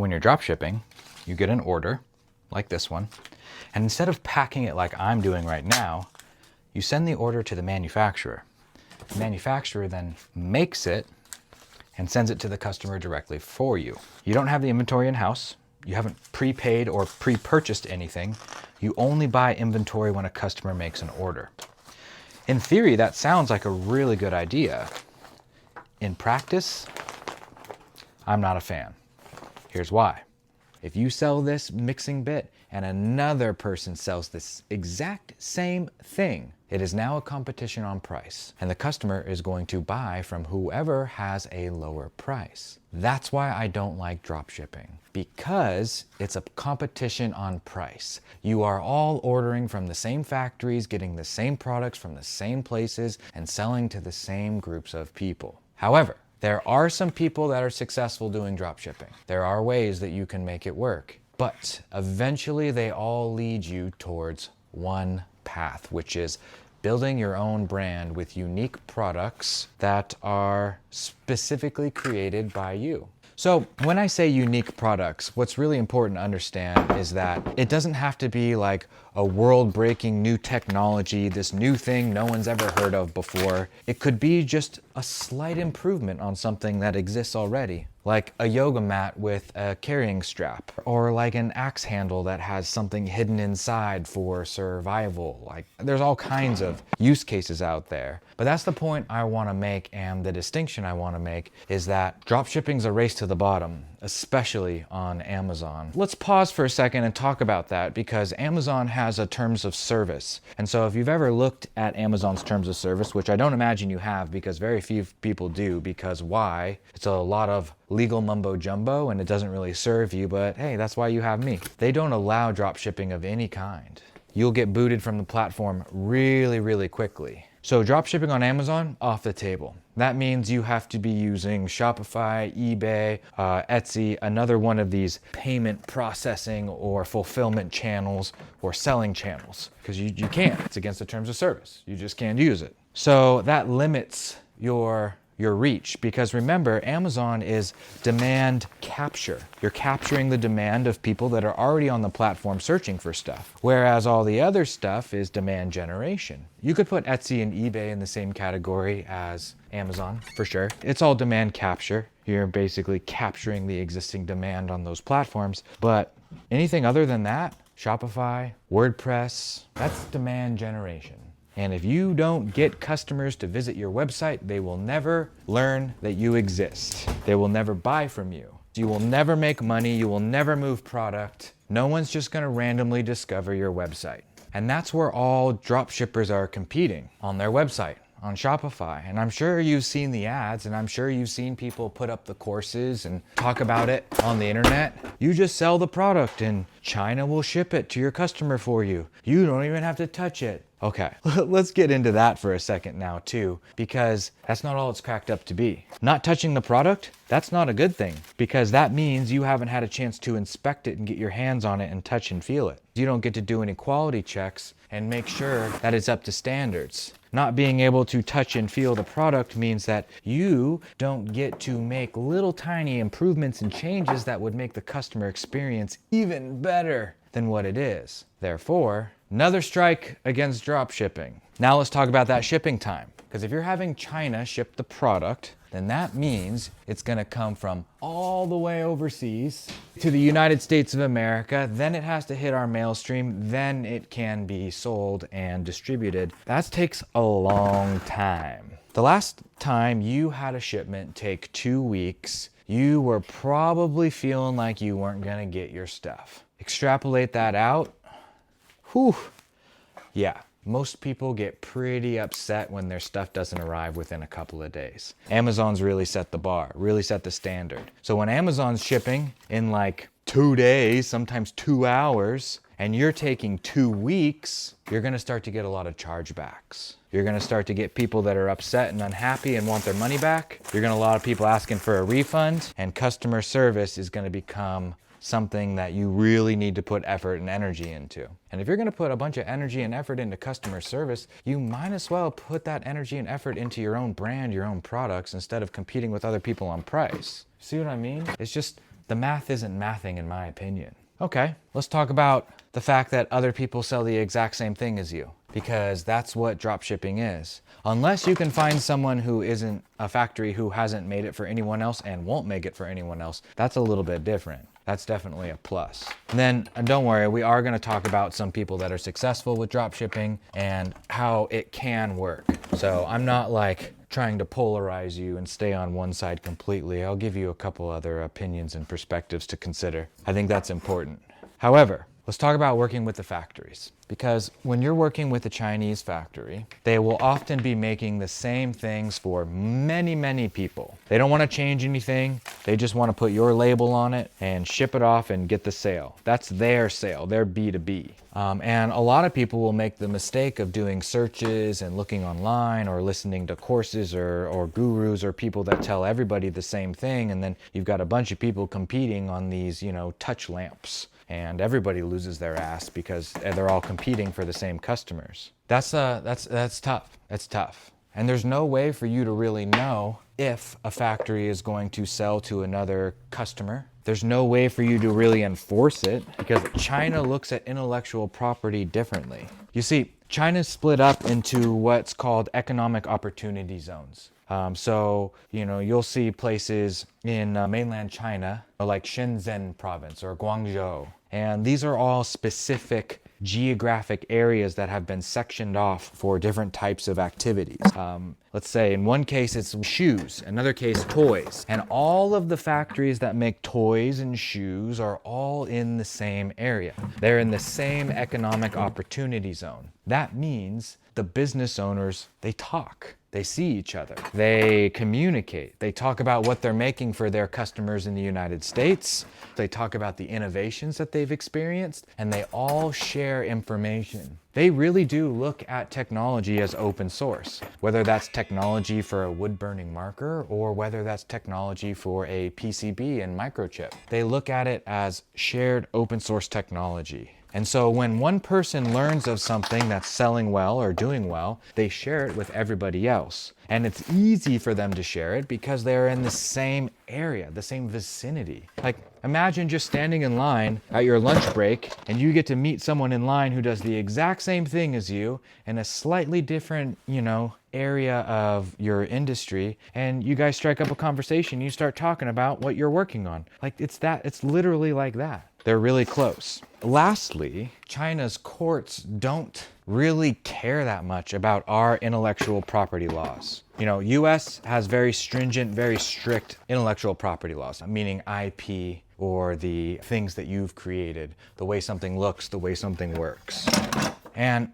When you're drop shipping, you get an order like this one, and instead of packing it like I'm doing right now, you send the order to the manufacturer. The manufacturer then makes it and sends it to the customer directly for you. You don't have the inventory in-house. You haven't prepaid or pre-purchased anything. You only buy inventory when a customer makes an order. In theory, that sounds like a really good idea. In practice, I'm not a fan. Here's why. If you sell this mixing bit and another person sells this exact same thing, it is now a competition on price, and the customer is going to buy from whoever has a lower price. That's why I don't like drop shipping, because it's a competition on price. You are all ordering from the same factories, getting the same products from the same places, and selling to the same groups of people. However, there are some people that are successful doing drop shipping. There are ways that you can make it work, but eventually they all lead you towards one path, which is building your own brand with unique products that are specifically created by you. So when I say unique products, what's really important to understand is that it doesn't have to be like a world-breaking new technology, this new thing no one's ever heard of before. It could be just a slight improvement on something that exists already, like a yoga mat with a carrying strap, or like an axe handle that has something hidden inside for survival. Like, there's all kinds of use cases out there. But that's the point I want to make, and the distinction I want to make is that dropshipping's a race to the bottom, especially on Amazon. Let's pause for a second and talk about that, because Amazon has a terms of service. And so if you've ever looked at Amazon's terms of service, which I don't imagine you have because very few people do, because why? It's a lot of legal mumbo jumbo and it doesn't really serve you, but hey, that's why you have me. They don't allow drop shipping of any kind. You'll get booted from the platform really, really quickly. So drop shipping on Amazon, off the table. That means you have to be using Shopify, eBay, Etsy, another one of these payment processing or fulfillment channels or selling channels, because you can't. It's against the terms of service. You just can't use it. So that limits your reach, because remember, Amazon is demand capture. You're capturing the demand of people that are already on the platform searching for stuff, whereas all the other stuff is demand generation. You could put Etsy and eBay in the same category as Amazon, for sure. It's all demand capture. You're basically capturing the existing demand on those platforms, but anything other than that, Shopify, WordPress, that's demand generation. And if you don't get customers to visit your website, they will never learn that you exist. They will never buy from you. You will never make money. You will never move product. No one's just going to randomly discover your website. And that's where all drop shippers are competing, on their website, on Shopify. And I'm sure you've seen the ads, and I'm sure you've seen people put up the courses and talk about it on the internet. You just sell the product and China will ship it to your customer for you. You don't even have to touch it. Okay, let's get into that for a second now too, because that's not all it's cracked up to be. Not touching the product, that's not a good thing, because that means you haven't had a chance to inspect it and get your hands on it and touch and feel it. You don't get to do any quality checks and make sure that it's up to standards. Not being able to touch and feel the product means that you don't get to make little tiny improvements and changes that would make the customer experience even better than what it is. Therefore, another strike against drop shipping. Now let's talk about that shipping time. Because if you're having China ship the product, then that means it's gonna come from all the way overseas to the United States of America, then it has to hit our mail stream, then it can be sold and distributed. That takes a long time. The last time you had a shipment take 2 weeks, you were probably feeling like you weren't gonna get your stuff. Extrapolate that out, whew, yeah. Most people get pretty upset when their stuff doesn't arrive within a couple of days. Amazon's really set the bar, really set the standard. So when Amazon's shipping in like 2 days, sometimes 2 hours, and you're taking 2 weeks, you're gonna start to get a lot of chargebacks. You're gonna start to get people that are upset and unhappy and want their money back. You're gonna get a lot of people asking for a refund, and customer service is gonna become something that you really need to put effort and energy into. And if you're gonna put a bunch of energy and effort into customer service, you might as well put that energy and effort into your own brand, your own products, instead of competing with other people on price. See what I mean? It's just the math isn't mathing in my opinion. Okay, let's talk about the fact that other people sell the exact same thing as you, because that's what dropshipping is. Unless you can find someone who isn't a factory who hasn't made it for anyone else and won't make it for anyone else, that's a little bit different. That's definitely a plus. And then, don't worry, we are going to talk about some people that are successful with dropshipping and how it can work. So I'm not like trying to polarize you and stay on one side completely. I'll give you a couple other opinions and perspectives to consider. I think that's important. However, let's talk about working with the factories. Because when you're working with a Chinese factory, they will often be making the same things for many, many people. They don't want to change anything. They just want to put your label on it and ship it off and get the sale. That's their sale, their B2B. And a lot of people will make the mistake of doing searches and looking online or listening to courses or gurus or people that tell everybody the same thing. And then you've got a bunch of people competing on these, touch lamps. And everybody loses their ass because they're all competing for the same customers. That's tough. It's tough. And there's no way for you to really know if a factory is going to sell to another customer. There's no way for you to really enforce it because China looks at intellectual property differently. You see, China's split up into what's called economic opportunity zones. So, you'll see places in mainland China, like Shenzhen province or Guangzhou. And these are all specific geographic areas that have been sectioned off for different types of activities. Let's say in one case it's shoes, another case toys. And all of the factories that make toys and shoes are all in the same area. They're in the same economic opportunity zone. That means the business owners, they talk. They see each other. They communicate. They talk about what they're making for their customers in the United States. They talk about the innovations that they've experienced, and they all share information. They really do look at technology as open source, whether that's technology for a wood-burning marker or whether that's technology for a PCB and microchip. They look at it as shared open source technology. And so when one person learns of something that's selling well or doing well, they share it with everybody else. And it's easy for them to share it because they're in the same area, the same vicinity. Like, imagine just standing in line at your lunch break and you get to meet someone in line who does the exact same thing as you in a slightly different, area of your industry, and you guys strike up a conversation, you start talking about what you're working on. Like, it's literally like that. They're really close. Lastly, China's courts don't really care that much about our intellectual property laws. US has very stringent, very strict intellectual property laws, meaning IP or the things that you've created, the way something looks, the way something works. And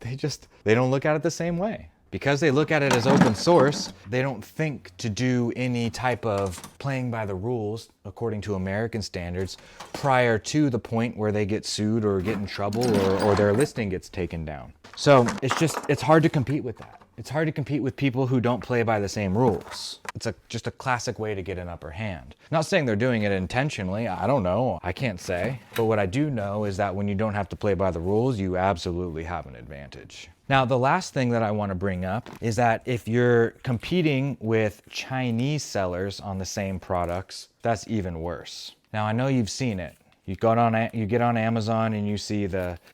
they don't look at it the same way. Because they look at it as open source, they don't think to do any type of playing by the rules according to American standards prior to the point where they get sued or get in trouble or their listing gets taken down. So it's hard to compete with that. It's hard to compete with people who don't play by the same rules. It's just a classic way to get an upper hand. Not saying they're doing it intentionally, I don't know, I can't say. But what I do know is that when you don't have to play by the rules, you absolutely have an advantage. Now, the last thing that I want to bring up is that if you're competing with Chinese sellers on the same products, that's even worse. Now, I know you've seen it. You get on Amazon and you see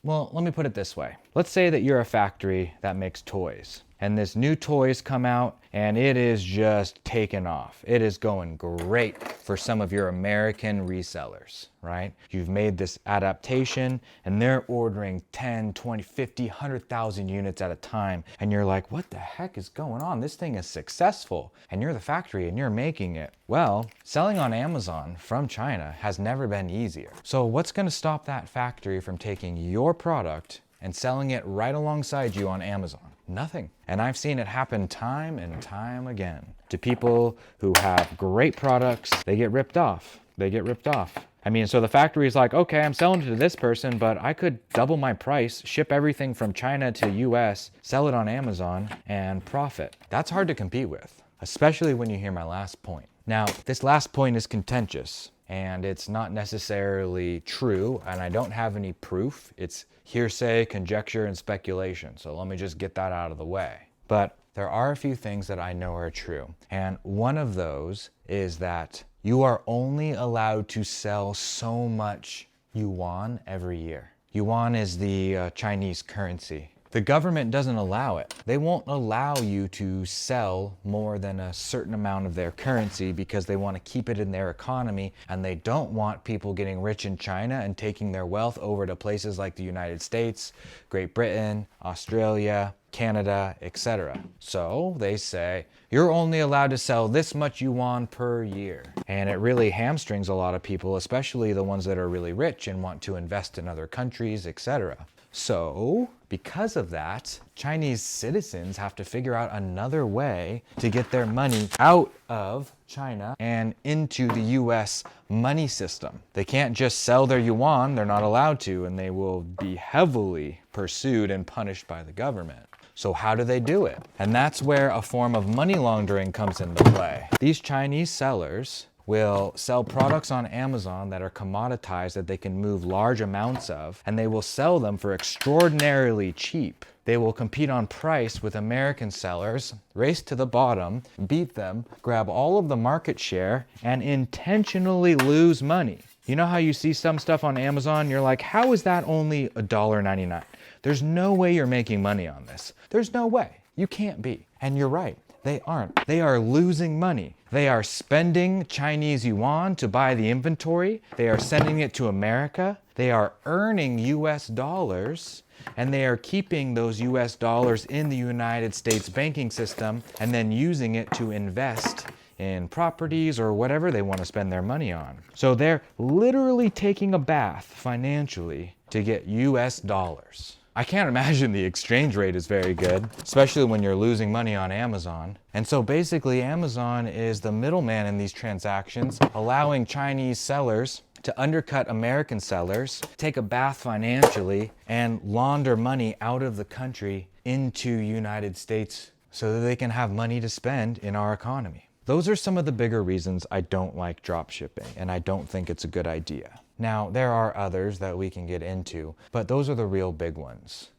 well, let me put it this way. Let's say that you're a factory that makes toys. And this new toys come out and it is just taken off. It is going great for some of your American resellers, right? You've made this adaptation and they're ordering 10, 20, 50, 100,000 units at a time. And you're like, what the heck is going on? This thing is successful. And you're the factory and you're making it. Well, selling on Amazon from China has never been easier. So what's going to stop that factory from taking your product and selling it right alongside you on Amazon? Nothing. And I've seen it happen time and time again to people who have great products. They get ripped off. I mean, so the factory is like, okay, I'm selling it to this person, but I could double my price, ship everything from China to US, sell it on Amazon, and profit. That's hard to compete with, especially when you hear my last point. Now, this last point is contentious, and it's not necessarily true, and I don't have any proof. It's hearsay, conjecture, and speculation. So let me just get that out of the way. But there are a few things that I know are true. And one of those is that you are only allowed to sell so much yuan every year. Yuan is the Chinese currency. The government doesn't allow it. They won't allow you to sell more than a certain amount of their currency because they want to keep it in their economy, and they don't want people getting rich in China and taking their wealth over to places like the United States, Great Britain, Australia, Canada, etc. So they say, you're only allowed to sell this much yuan per year. And it really hamstrings a lot of people, especially the ones that are really rich and want to invest in other countries, etc. So, because of that, Chinese citizens have to figure out another way to get their money out of China and into the US money system. They can't just sell their yuan, they're not allowed to, and they will be heavily pursued and punished by the government. So how do they do it? And that's where a form of money laundering comes into play. These Chinese sellers will sell products on Amazon that are commoditized that they can move large amounts of, and they will sell them for extraordinarily cheap. They will compete on price with American sellers, race to the bottom, beat them, grab all of the market share, and intentionally lose money. You know how you see some stuff on Amazon, you're like, how is that only $1.99? There's no way you're making money on this. There's no way. You can't be. And you're right. They aren't. They are losing money. They are spending Chinese yuan to buy the inventory. They are sending it to America. They are earning US dollars, and they are keeping those US dollars in the United States banking system and then using it to invest in properties or whatever they want to spend their money on. So they're literally taking a bath financially to get US dollars. I can't imagine the exchange rate is very good, especially when you're losing money on Amazon. And so basically Amazon is the middleman in these transactions, allowing Chinese sellers to undercut American sellers, take a bath financially, and launder money out of the country into United States so that they can have money to spend in our economy. Those are some of the bigger reasons I don't like dropshipping, and I don't think it's a good idea. Now, there are others that we can get into, but those are the real big ones.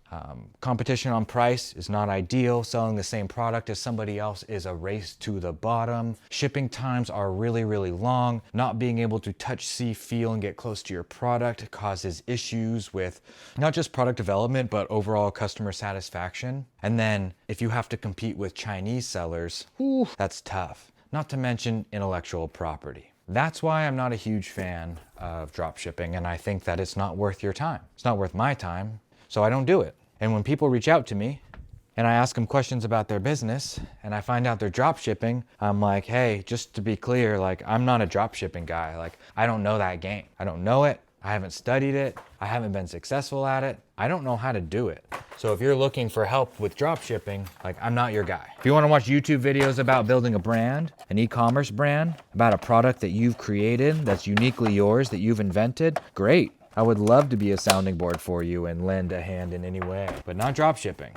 Competition on price is not ideal. Selling the same product as somebody else is a race to the bottom. Shipping times are really, really long. Not being able to touch, see, feel, and get close to your product causes issues with not just product development, but overall customer satisfaction. And then if you have to compete with Chinese sellers, that's tough. Not to mention intellectual property. That's why I'm not a huge fan of dropshipping, and I think that it's not worth your time. It's not worth my time, so I don't do it. And when people reach out to me and I ask them questions about their business and I find out they're dropshipping, I'm like, hey, just to be clear, like, I'm not a dropshipping guy. Like, I don't know that game. I don't know it. I haven't studied it. I haven't been successful at it. I don't know how to do it. So if you're looking for help with dropshipping, like, I'm not your guy. If you want to watch YouTube videos about building a brand, an e-commerce brand, about a product that you've created that's uniquely yours, that you've invented, great. I would love to be a sounding board for you and lend a hand in any way, but not dropshipping.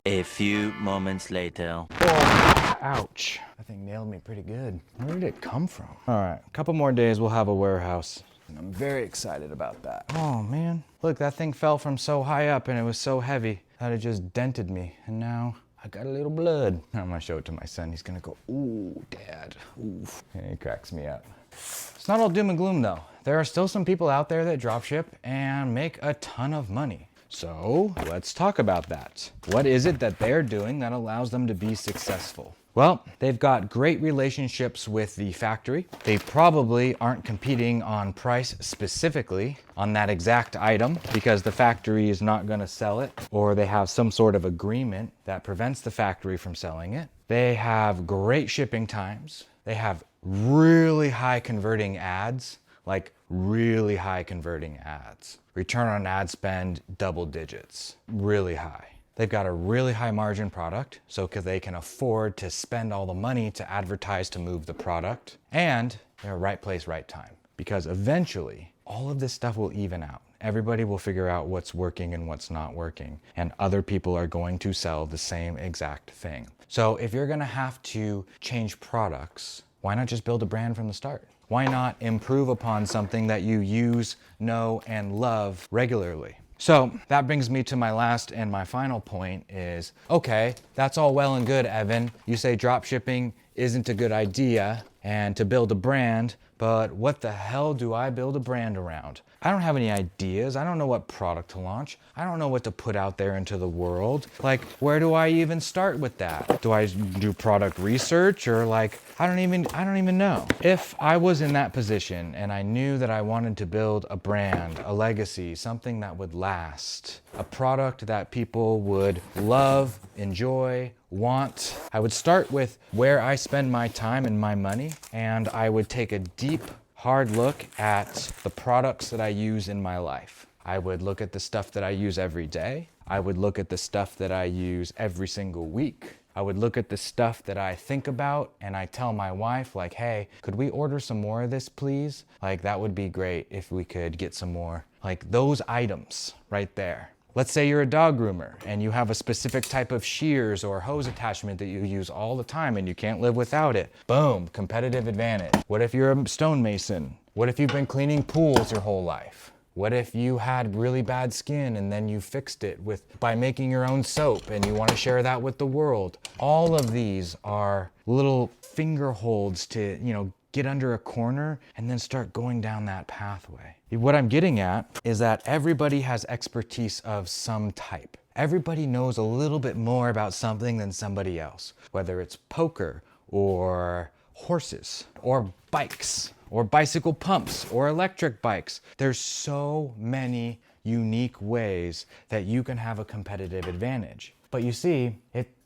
A few moments later. Oh, ouch. That thing nailed me pretty good. Where did it come from? All right, a couple more days, we'll have a warehouse. And I'm very excited about that. Oh man, look, that thing fell from so high up and it was so heavy that it just dented me. And now I got a little blood. I'm gonna show it to my son. He's gonna go, ooh, Dad, oof. And he cracks me up. It's not all doom and gloom though. There are still some people out there that dropship and make a ton of money. So let's talk about that. What is it that they're doing that allows them to be successful? Well, they've got great relationships with the factory. They probably aren't competing on price specifically on that exact item because the factory is not going to sell it, or they have some sort of agreement that prevents the factory from selling it. They have great shipping times. They have really high converting ads, like really high converting ads. Return on ad spend, double digits, really high. They've got a really high margin product, so they can afford to spend all the money to advertise to move the product. And they're right place, right time. Because eventually, all of this stuff will even out. Everybody will figure out what's working and what's not working. And other people are going to sell the same exact thing. So if you're gonna have to change products, why not just build a brand from the start? Why not improve upon something that you use, know, and love regularly? So that brings me to my last and my final point is, okay, that's all well and good, Evan. You say dropshipping isn't a good idea and to build a brand, but what the hell do I build a brand around? I don't have any ideas. I don't know what product to launch. I don't know what to put out there into the world. Like, where do I even start with that? Do I do product research or like, I don't even know. If I was in that position and I knew that I wanted to build a brand, a legacy, something that would last, a product that people would love, enjoy, want, I would start with where I spend my time and my money, and I would take a deep, hard look at the products that I use in my life. I would look at the stuff that I use every day. I would look at the stuff that I use every single week. I would look at the stuff that I think about and I tell my wife like, hey, could we order some more of this, please? Like, that would be great if we could get some more. Like those items right there. Let's say you're a dog groomer and you have a specific type of shears or hose attachment that you use all the time and you can't live without it. Boom, competitive advantage. What if you're a stonemason? What if you've been cleaning pools your whole life? What if you had really bad skin and then you fixed it by making your own soap and you want to share that with the world? All of these are little finger holds to, get under a corner and then start going down that pathway. What I'm getting at is that everybody has expertise of some type. Everybody knows a little bit more about something than somebody else, whether it's poker or horses or bikes or bicycle pumps or electric bikes. There's so many unique ways that you can have a competitive advantage. But you see,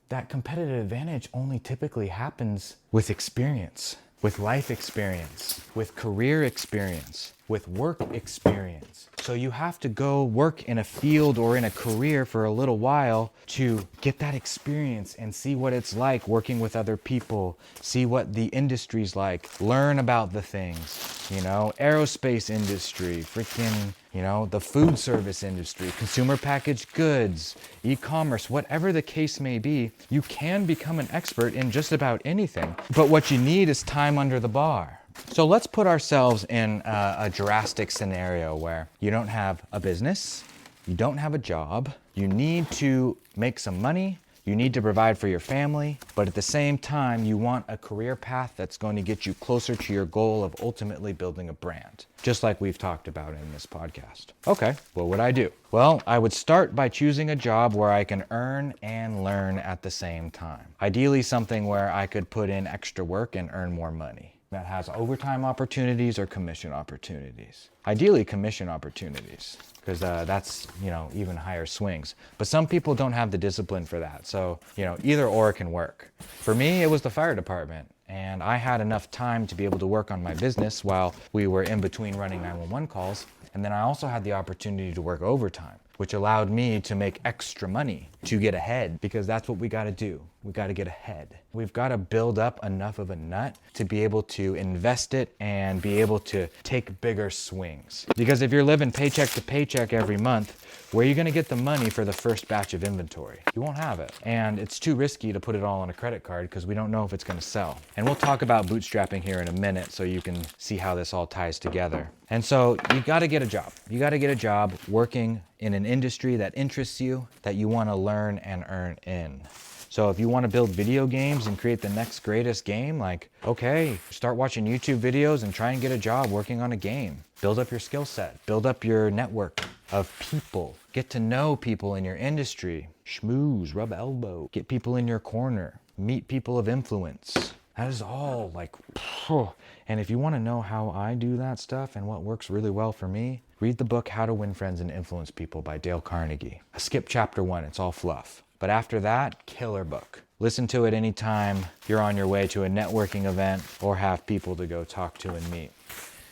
that competitive advantage only typically happens with experience. With life experience, with career experience, with work experience. So you have to go work in a field or in a career for a little while to get that experience and see what it's like working with other people, see what the industry's like, learn about the things, aerospace industry, freaking, the food service industry, consumer packaged goods, e-commerce, whatever the case may be, you can become an expert in just about anything. But what you need is time under the bar. So let's put ourselves in a drastic scenario where you don't have a business, you don't have a job, you need to make some money, you need to provide for your family, but at the same time, you want a career path that's going to get you closer to your goal of ultimately building a brand, just like we've talked about in this podcast. Okay, what would I do? Well, I would start by choosing a job where I can earn and learn at the same time. Ideally, something where I could put in extra work and earn more money. That has overtime opportunities or commission opportunities. Ideally, commission opportunities, because that's, even higher swings. But some people don't have the discipline for that. So, either or can work. For me, it was the fire department. And I had enough time to be able to work on my business while we were in between running 911 calls. And then I also had the opportunity to work overtime, which allowed me to make extra money to get ahead, because that's what we got to do. We got to get ahead. We've got to build up enough of a nut to be able to invest it and be able to take bigger swings. Because if you're living paycheck to paycheck every month, where are you going to get the money for the first batch of inventory? You won't have it. And it's too risky to put it all on a credit card because we don't know if it's going to sell. And we'll talk about bootstrapping here in a minute so you can see how this all ties together. And so you got to get a job. You got to get a job working in an industry that interests you, that you want to learn and earn in. So if you want to build video games and create the next greatest game, okay, start watching YouTube videos and try and get a job working on a game. Build up your skill set, build up your network of people, get to know people in your industry, schmooze, rub elbow, get people in your corner, meet people of influence. That is all and if you want to know how I do that stuff and what works really well for me, read the book How to Win Friends and Influence People by Dale Carnegie. I skipped chapter 1, it's all fluff. But after that, killer book. Listen to it anytime you're on your way to a networking event or have people to go talk to and meet.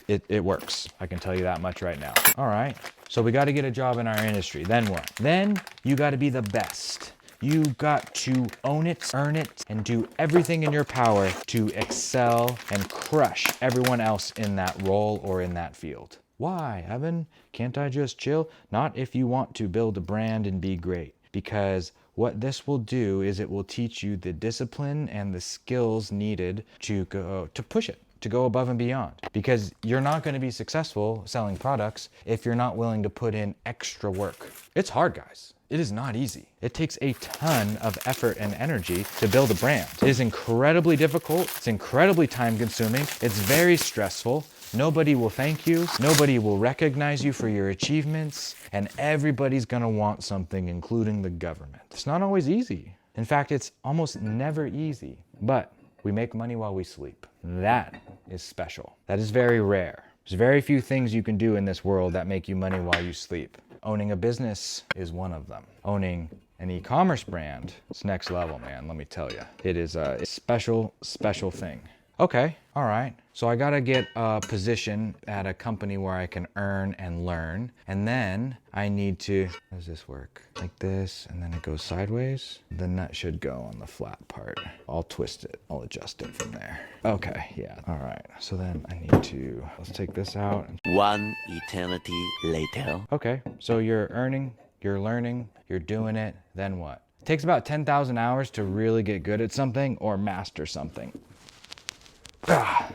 It works. I can tell you that much right now. All right, so we got to get a job in our industry. Then what? Then you got to be the best. You got to own it, earn it, and do everything in your power to excel and crush everyone else in that role or in that field. Why, Evan? Can't I just chill? Not if you want to build a brand and be great. Because what this will do is it will teach you the discipline and the skills needed to push it, to go above and beyond. Because you're not going to be successful selling products if you're not willing to put in extra work. It's hard, guys. It is not easy. It takes a ton of effort and energy to build a brand. It is incredibly difficult. It's incredibly time consuming. It's very stressful. Nobody will thank you. Nobody will recognize you for your achievements. And everybody's gonna want something, including the government. It's not always easy. In fact, it's almost never easy. But we make money while we sleep. That is special. That is very rare. There's very few things you can do in this world that make you money while you sleep. Owning a business is one of them. Owning an e-commerce brand, it's next level, man, let me tell you. It is a special, special thing. Okay, all right. So I gotta get a position at a company where I can earn and learn. And then I need to, how does this work? Like this, and then it goes sideways. The nut should go on the flat part. I'll twist it, I'll adjust it from there. Okay, yeah, all right. So then I need to, let's take this out. One eternity later. Okay, so you're earning, you're learning, you're doing it, then what? It takes about 10,000 hours to really get good at something or master something. Ah, there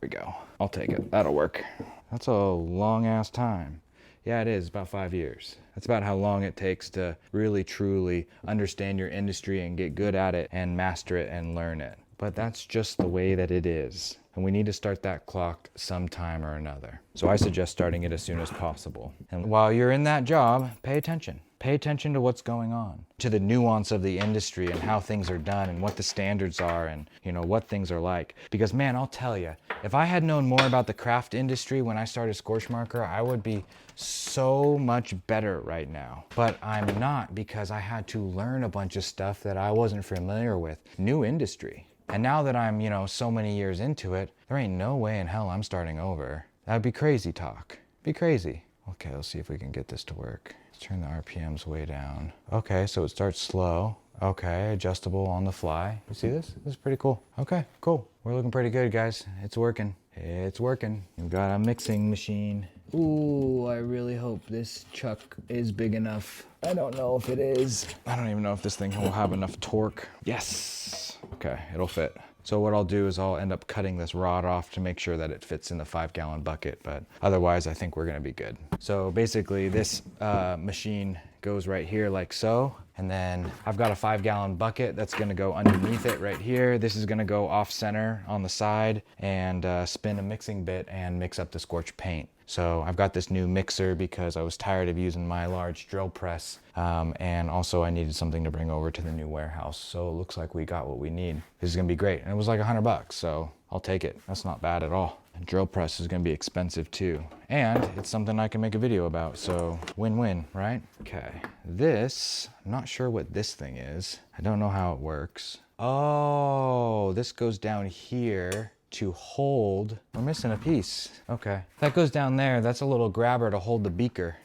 we go. I'll take it. That'll work. That's a long ass time. Yeah, it is about 5 years. That's about how long it takes to really truly understand your industry and get good at it and master it and learn it. But that's just the way that it is. And we need to start that clock sometime or another. So I suggest starting it as soon as possible. And while you're in that job, pay attention. Pay attention to what's going on, to the nuance of the industry and how things are done and what the standards are and, you know, what things are like. Because man, I'll tell you, if I had known more about the craft industry when I started Scorch Marker, I would be so much better right now. But I'm not, because I had to learn a bunch of stuff that I wasn't familiar with. New industry. And now that I'm, you know, so many years into it, there ain't no way in hell I'm starting over. That'd be crazy talk. Be crazy. Okay, let's see if we can get this to work. Let's turn the RPMs way down. Okay, so it starts slow. Okay, adjustable on the fly. You see this? This is pretty cool. Okay, cool. We're looking pretty good, guys. It's working. It's working. We've got a mixing machine. Ooh, I really hope this chuck is big enough. I don't know if it is. I don't even know if this thing will have enough torque. Yes. Okay, it'll fit. So what I'll do is I'll end up cutting this rod off to make sure that it fits in the 5-gallon bucket, but otherwise I think we're gonna be good. So basically this machine goes right here like so, and then I've got a 5-gallon bucket that's gonna go underneath it right here. This is gonna go off center on the side and spin a mixing bit and mix up the Scorch paint. So I've got this new mixer because I was tired of using my large drill press, and also I needed something to bring over to the new warehouse. So it looks like we got what we need. This is gonna be great. And it was like $100, so I'll take it. That's not bad at all. And drill press is gonna be expensive too. And it's something I can make a video about, so win-win, right? Okay, this, I'm not sure what this thing is. I don't know how it works. Oh, this goes down here to hold. We're missing a piece. Okay, that goes down there. That's a little grabber to hold the beaker.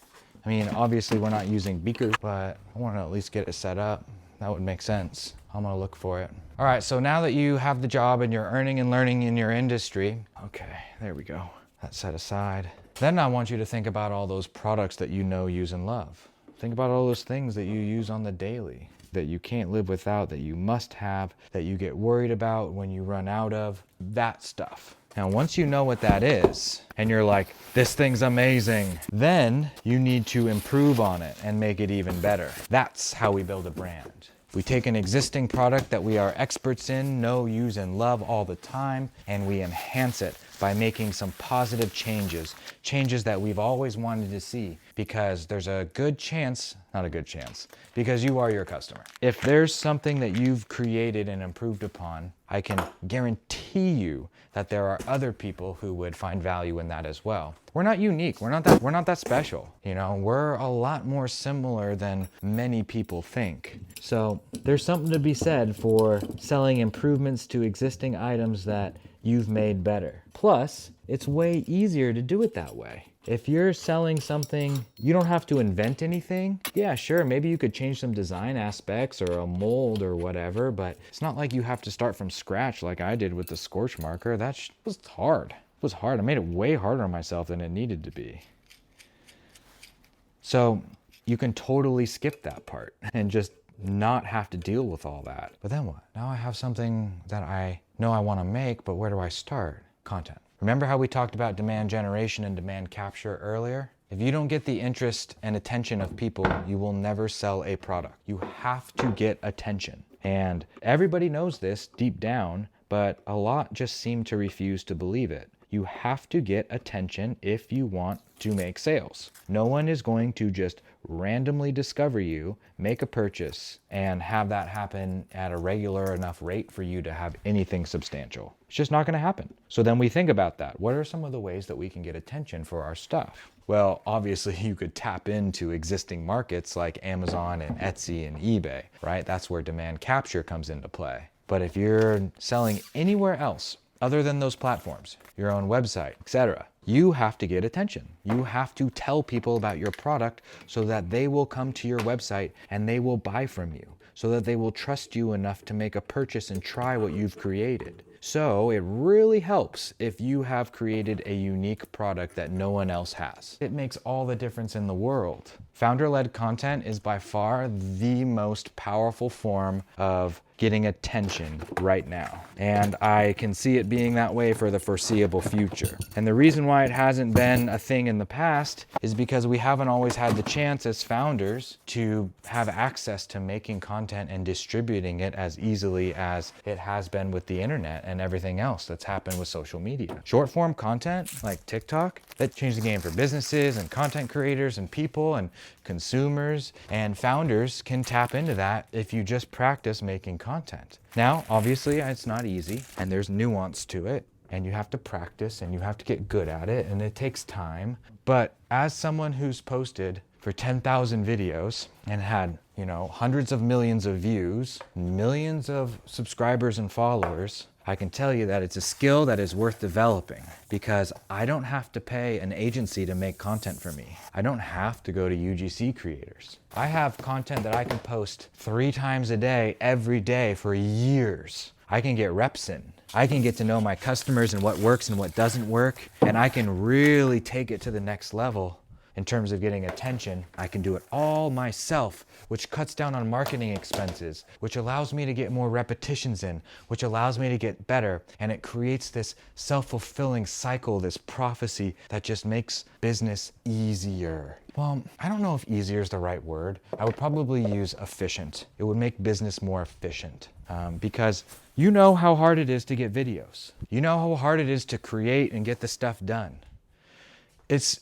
I mean, obviously we're not using beaker, but I want to at least get it set up. That would make sense. I'm gonna look for it. All right, so now that you have the job and you're earning and learning in your industry, okay, there we go. That's set aside. Then I want you to think about all those products that you know, use, and love. Think about all those things that you use on the daily, that you can't live without, that you must have, that you get worried about when you run out of, that stuff. Now, once you know what that is, and you're like, this thing's amazing, then you need to improve on it and make it even better. That's how we build a brand. We take an existing product that we are experts in, know, use, and love all the time, and we enhance it by making some positive changes, changes that we've always wanted to see, because there's a good chance, not a good chance, because you are your customer. If there's something that you've created and improved upon, I can guarantee you that there are other people who would find value in that as well. We're not unique, we're not that special. You know, we're a lot more similar than many people think. So there's something to be said for selling improvements to existing items that you've made better. Plus, it's way easier to do it that way. If you're selling something, you don't have to invent anything. Yeah, sure, maybe you could change some design aspects or a mold or whatever, but it's not like you have to start from scratch like I did with the Scorch Marker. That was hard. It was hard. I made it way harder on myself than it needed to be. So you can totally skip that part and just not have to deal with all that. But then what? Now I have something that I know I want to make, but where do I start? Content. Remember how we talked about demand generation and demand capture earlier? If you don't get the interest and attention of people, you will never sell a product. You have to get attention. And everybody knows this deep down, but a lot just seem to refuse to believe it. You have to get attention if you want to make sales. No one is going to just randomly discover you, make a purchase, and have that happen at a regular enough rate for you to have anything substantial. It's just not going to happen. So then we think about that. What are some of the ways that we can get attention for our stuff? Well, obviously you could tap into existing markets like Amazon and Etsy and eBay, right? That's where demand capture comes into play. But if you're selling anywhere else other than those platforms, your own website, etc., you have to get attention. You have to tell people about your product so that they will come to your website and they will buy from you, so that they will trust you enough to make a purchase and try what you've created. So it really helps if you have created a unique product that no one else has. It makes all the difference in the world. Founder-led content is by far the most powerful form of getting attention right now. And I can see it being that way for the foreseeable future. And the reason why it hasn't been a thing in the past is because we haven't always had the chance as founders to have access to making content and distributing it as easily as it has been with the internet and everything else that's happened with social media. Short form content like TikTok, that changed the game for businesses and content creators and people and consumers, and founders can tap into that if you just practice making content. Now, obviously, it's not easy and there's nuance to it, and you have to practice and you have to get good at it, and it takes time. But as someone who's posted for 10,000 videos and had, hundreds of millions of views, millions of subscribers and followers, I can tell you that it's a skill that is worth developing, because I don't have to pay an agency to make content for me. I don't have to go to UGC creators. I have content that I can post 3 times a day, every day for years. I can get reps in. I can get to know my customers and what works and what doesn't work, and I can really take it to the next level. In terms of getting attention, I can do it all myself, which cuts down on marketing expenses, which allows me to get more repetitions in, which allows me to get better. And it creates this self-fulfilling cycle, this prophecy that just makes business easier. Well, I don't know if easier is the right word. I would probably use efficient. It would make business more efficient. Because you know how hard it is to get videos. You know how hard it is to create and get the stuff done. It's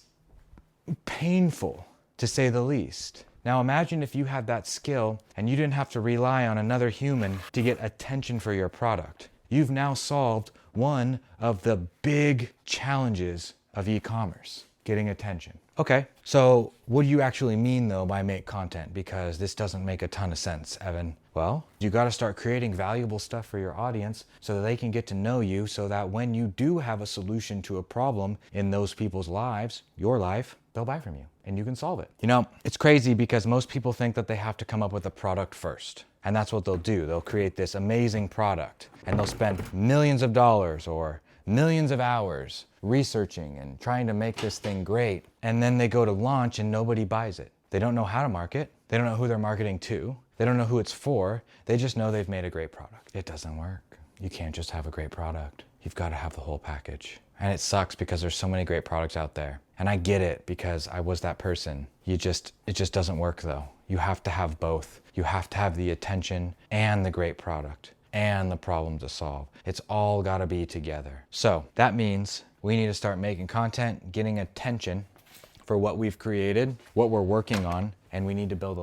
painful, to say the least. Now imagine if you had that skill and you didn't have to rely on another human to get attention for your product. You've now solved one of the big challenges of e-commerce, getting attention. Okay, so what do you actually mean though by make content? Because this doesn't make a ton of sense, Evan. Well, you got to start creating valuable stuff for your audience so that they can get to know you, so that when you do have a solution to a problem in those people's lives, your life, they'll buy from you and you can solve it. It's crazy because most people think that they have to come up with a product first. And that's what they'll do. They'll create this amazing product and they'll spend millions of dollars or millions of hours researching and trying to make this thing great. And then they go to launch and nobody buys it. They don't know how to market. They don't know who they're marketing to. They don't know who it's for. They just know they've made a great product. It doesn't work. You can't just have a great product. You've got to have the whole package. And it sucks because there's so many great products out there. And I get it because I was that person. It just doesn't work though. You have to have both. You have to have the attention and the great product and the problem to solve. It's all got to be together. So that means we need to start making content, getting attention for what we've created, what we're working on, and we need to build a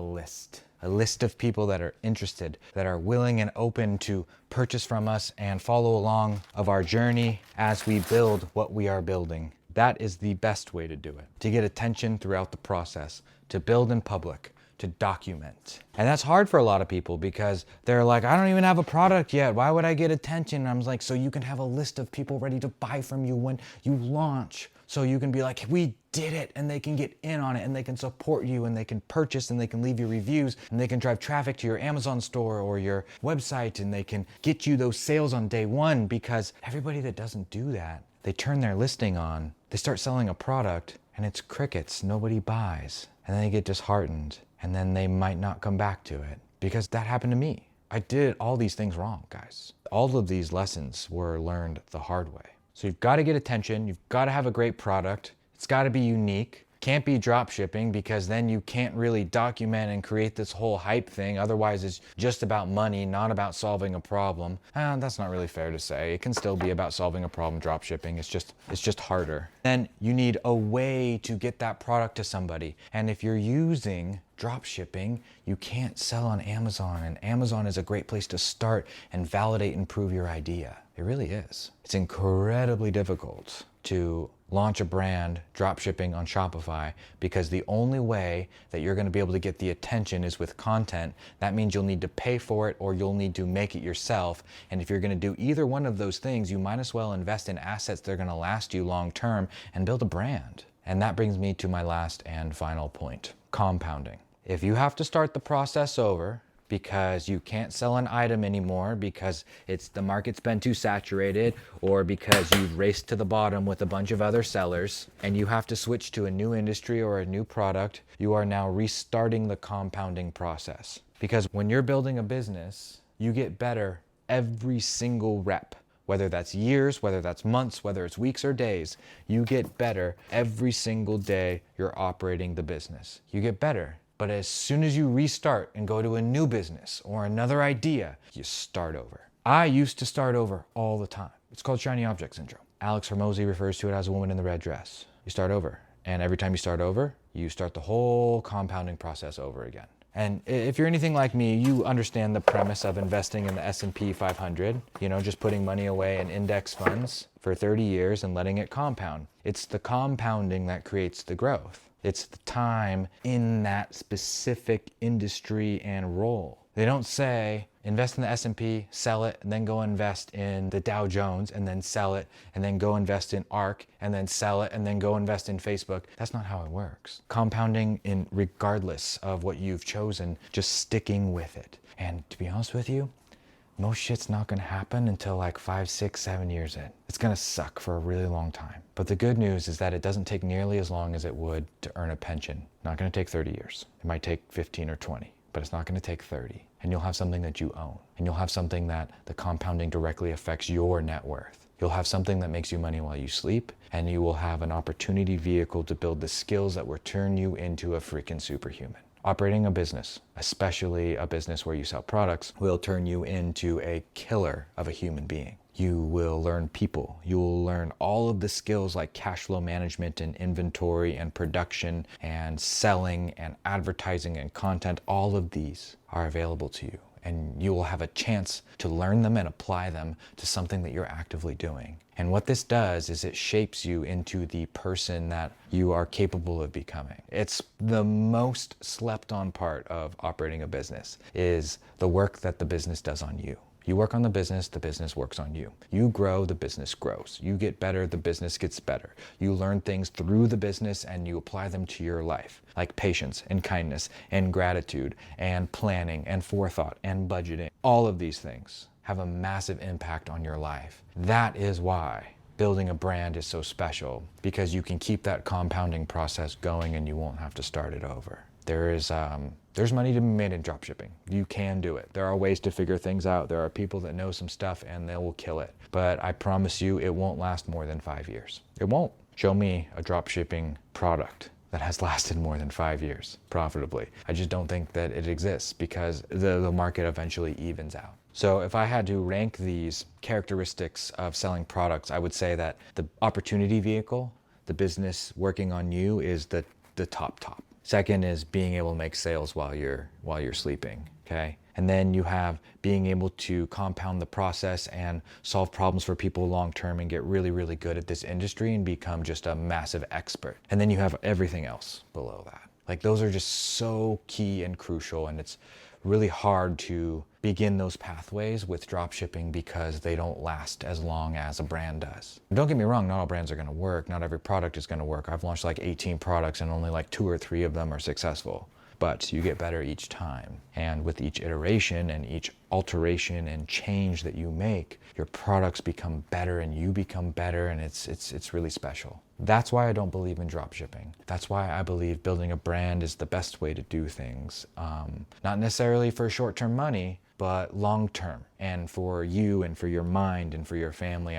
list of people that are interested, that are willing and open to purchase from us and follow along of our journey as we build what we are building. That is the best way to do it, to get attention throughout the process, to build in public, to document. And that's hard for a lot of people because they're like, I don't even have a product yet. Why would I get attention? And I'm like, so you can have a list of people ready to buy from you when you launch. So you can be like, we did it, and they can get in on it and they can support you and they can purchase and they can leave you reviews and they can drive traffic to your Amazon store or your website and they can get you those sales on day one. Because everybody that doesn't do that, they turn their listing on, they start selling a product, and and it's crickets, nobody buys. And then they get disheartened, and then they might not come back to it, because that happened to me. I did all these things wrong, guys. All of these lessons were learned the hard way. So you've got to get attention. You've got to have a great product. It's got to be unique. Can't be drop shipping, because then you can't really document and create this whole hype thing. Otherwise, it's just about money, not about solving a problem. That's not really fair to say. It can still be about solving a problem, drop shipping. It's just harder. Then you need a way to get that product to somebody. And if you're using drop shipping, you can't sell on Amazon, and Amazon is a great place to start and validate and prove your idea. It really is. It's incredibly difficult to launch a brand drop shipping on Shopify, because the only way that you're going to be able to get the attention is with content. That means you'll need to pay for it, or you'll need to make it yourself. And if you're going to do either one of those things, you might as well invest in assets that are going to last you long term and build a brand. And that brings me to my last and final point: compounding. If you have to start the process over because you can't sell an item anymore because the market's been too saturated, or because you've raced to the bottom with a bunch of other sellers, and you have to switch to a new industry or a new product, you are now restarting the compounding process. Because when you're building a business, you get better every single rep. Whether that's years, whether that's months, whether it's weeks or days, you get better every single day you're operating the business. You get better. But as soon as you restart and go to a new business or another idea, you start over. I used to start over all the time. It's called shiny object syndrome. Alex Hormozy refers to it as a woman in the red dress. You start over. And every time you start over, you start the whole compounding process over again. And if you're anything like me, you understand the premise of investing in the S&P 500, just putting money away in index funds for 30 years and letting it compound. It's the compounding that creates the growth. It's the time in that specific industry and role. They don't say, invest in the S&P, sell it, and then go invest in the Dow Jones, and then sell it, and then go invest in ARK, and then sell it, and then go invest in Facebook. That's not how it works. Compounding regardless of what you've chosen, just sticking with it. And to be honest with you, most shit's not gonna happen until like 5, 6, 7 years in. It's gonna suck for a really long time. But the good news is that it doesn't take nearly as long as it would to earn a pension. Not gonna take 30 years. It might take 15 or 20, but it's not gonna take 30. And you'll have something that you own. And you'll have something that the compounding directly affects your net worth. You'll have something that makes you money while you sleep, and you will have an opportunity vehicle to build the skills that will turn you into a freaking superhuman. Operating a business, especially a business where you sell products, will turn you into a killer of a human being. You will learn people. You will learn all of the skills like cash flow management and inventory and production and selling and advertising and content. All of these are available to you, and you will have a chance to learn them and apply them to something that you're actively doing. And what this does is it shapes you into the person that you are capable of becoming. It's the most slept on part of operating a business, is the work that the business does on you. You work on the business works on you. You grow, the business grows. You get better, the business gets better. You learn things through the business and you apply them to your life, like patience and kindness and gratitude and planning and forethought and budgeting. All of these things have a massive impact on your life. That is why building a brand is so special, because you can keep that compounding process going and you won't have to start it over. There's money to be made in dropshipping. You can do it. There are ways to figure things out. There are people that know some stuff and they will kill it. But I promise you, it won't last more than 5 years. It won't. Show me a dropshipping product that has lasted more than 5 years profitably. I just don't think that it exists, because the market eventually evens out. So if I had to rank these characteristics of selling products, I would say that the opportunity vehicle, the business working on you, is the top. Second is being able to make sales while you're sleeping, okay? And then you have being able to compound the process and solve problems for people long term and get really, really good at this industry and become just a massive expert. And then you have everything else below that. Like, those are just so key and crucial, and it's really hard to begin those pathways with dropshipping because they don't last as long as a brand does. Don't get me wrong, not all brands are gonna work. Not every product is gonna work. I've launched like 18 products and only like 2 or 3 of them are successful. but you get better each time. And with each iteration and each alteration and change that you make, your products become better and you become better, and it's really special. That's why I don't believe in dropshipping. That's why I believe building a brand is the best way to do things. Not necessarily for short-term money, but long-term, and for you and for your mind and for your family.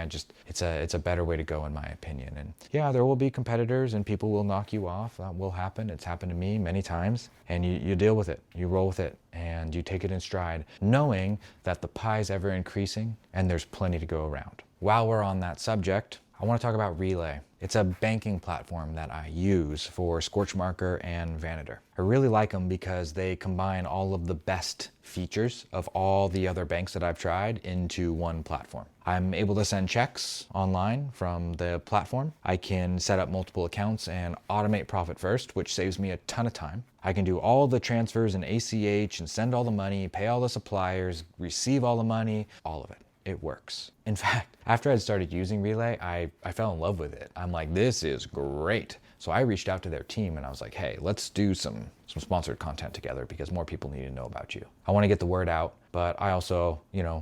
It's a better way to go, in my opinion. And yeah, there will be competitors and people will knock you off. That will happen. It's happened to me many times, and you deal with it. You roll with it and you take it in stride, knowing that the pie's ever increasing and there's plenty to go around. While we're on that subject, I want to talk about Relay. It's a banking platform that I use for Scorch Marker and Vanader. I really like them because they combine all of the best features of all the other banks that I've tried into one platform. I'm able to send checks online from the platform. I can set up multiple accounts and automate profit first, which saves me a ton of time. I can do all the transfers in ACH and send all the money, pay all the suppliers, receive all the money, all of it. It works. In fact, after I'd started using Relay, I fell in love with it. I'm like, this is great. So I reached out to their team and I was like, hey, let's do some sponsored content together because more people need to know about you. I want to get the word out, but I also,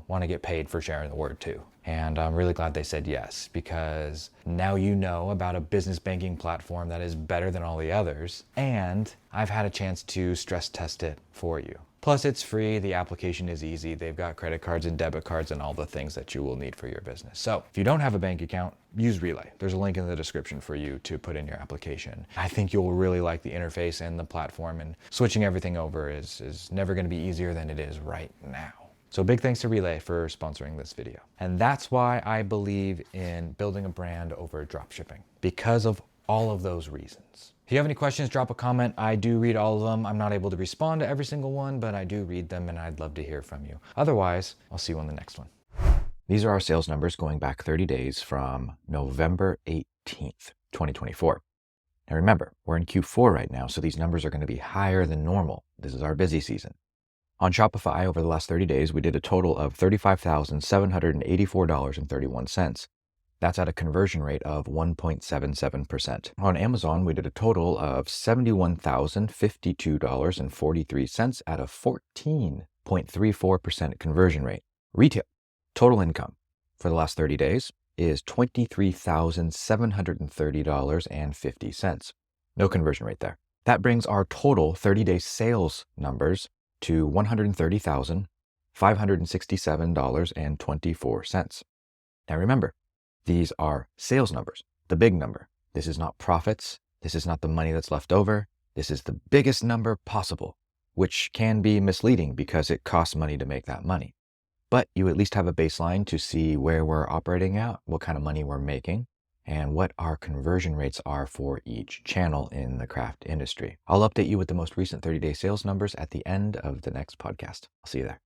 want to get paid for sharing the word too. And I'm really glad they said yes, because now you know about a business banking platform that is better than all the others, and I've had a chance to stress test it for you. Plus, it's free, the application is easy, they've got credit cards and debit cards and all the things that you will need for your business. So if you don't have a bank account, use Relay. There's a link in the description for you to put in your application. I think you'll really like the interface and the platform, and switching everything over is never going to be easier than it is right now. So big thanks to Relay for sponsoring this video. And that's why I believe in building a brand over dropshipping, because of all of those reasons. If you have any questions, drop a comment. I do read all of them. I'm not able to respond to every single one, but I do read them and I'd love to hear from you. Otherwise, I'll see you on the next one. These are our sales numbers going back 30 days from November 18th, 2024. Now remember, we're in Q4 right now, so these numbers are going to be higher than normal. This is our busy season. On Shopify, over the last 30 days, we did a total of $35,784.31. That's at a conversion rate of 1.77%. On Amazon, we did a total of $71,052.43 at a 14.34% conversion rate. Retail total income for the last 30 days is $23,730.50. No conversion rate there. That brings our total 30-day sales numbers to $130,567.24. Now remember, these are sales numbers, the big number. This is not profits. This is not the money that's left over. This is the biggest number possible, which can be misleading because it costs money to make that money. But you at least have a baseline to see where we're operating at, what kind of money we're making, and what our conversion rates are for each channel in the craft industry. I'll update you with the most recent 30-day sales numbers at the end of the next podcast. I'll see you there.